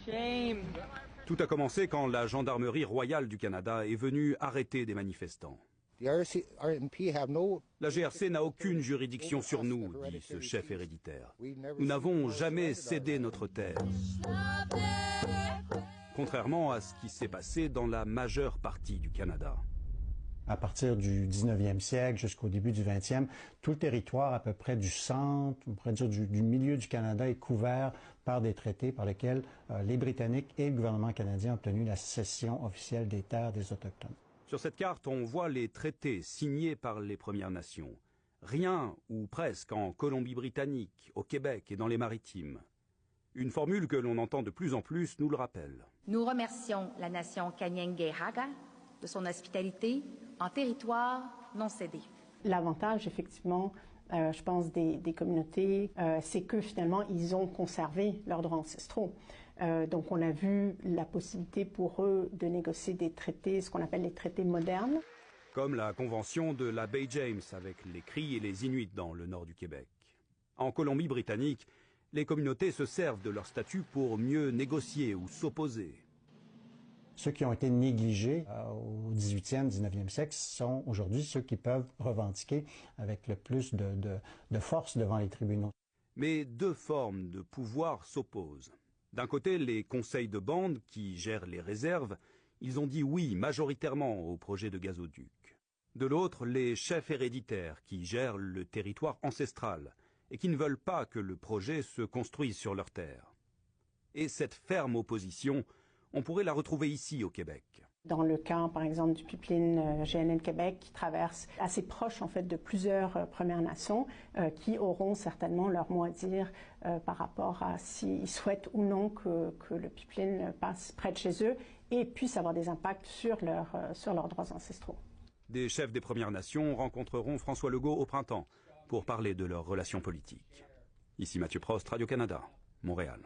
Shame. Tout a commencé quand la gendarmerie royale du Canada est venue arrêter des manifestants. La GRC n'a aucune juridiction sur nous, dit ce chef héréditaire. Nous n'avons jamais cédé notre terre. Contrairement à ce qui s'est passé dans la majeure partie du Canada. À partir du 19e siècle jusqu'au début du 20e, tout le territoire à peu près du centre, on pourrait dire du milieu du Canada est couvert par des traités par lesquels les Britanniques et le gouvernement canadien ont obtenu la cession officielle des terres des Autochtones. Sur cette carte, on voit les traités signés par les Premières Nations. Rien, ou presque, en Colombie-Britannique, au Québec et dans les Maritimes. Une formule que l'on entend de plus en plus nous le rappelle. Nous remercions la nation Kanien'kehá:ka de son hospitalité en territoire non cédé. L'avantage, effectivement, je pense, des communautés, c'est que finalement, ils ont conservé leurs droits ancestraux. Donc on a vu la possibilité pour eux de négocier des traités, ce qu'on appelle les traités modernes. Comme la convention de la baie James avec les Cris et les Inuits dans le nord du Québec. En Colombie-Britannique, les communautés se servent de leur statut pour mieux négocier ou s'opposer. Ceux qui ont été négligés au 18e, 19e siècle sont aujourd'hui ceux qui peuvent revendiquer avec le plus de force devant les tribunaux. Mais deux formes de pouvoir s'opposent. D'un côté, les conseils de bande qui gèrent les réserves, ils ont dit oui majoritairement au projet de gazoduc. De l'autre, les chefs héréditaires qui gèrent le territoire ancestral et qui ne veulent pas que le projet se construise sur leurs terres. Et cette ferme opposition, on pourrait la retrouver ici au Québec. Dans le cas, par exemple, du pipeline GNL Québec, qui traverse assez proche en fait de plusieurs Premières Nations, qui auront certainement leur mot à dire par rapport à s'ils souhaitent ou non que le pipeline passe près de chez eux et puisse avoir des impacts sur leurs droits ancestraux. Des chefs des Premières Nations rencontreront François Legault au printemps pour parler de leurs relations politiques. Ici Mathieu Prost, Radio-Canada, Montréal.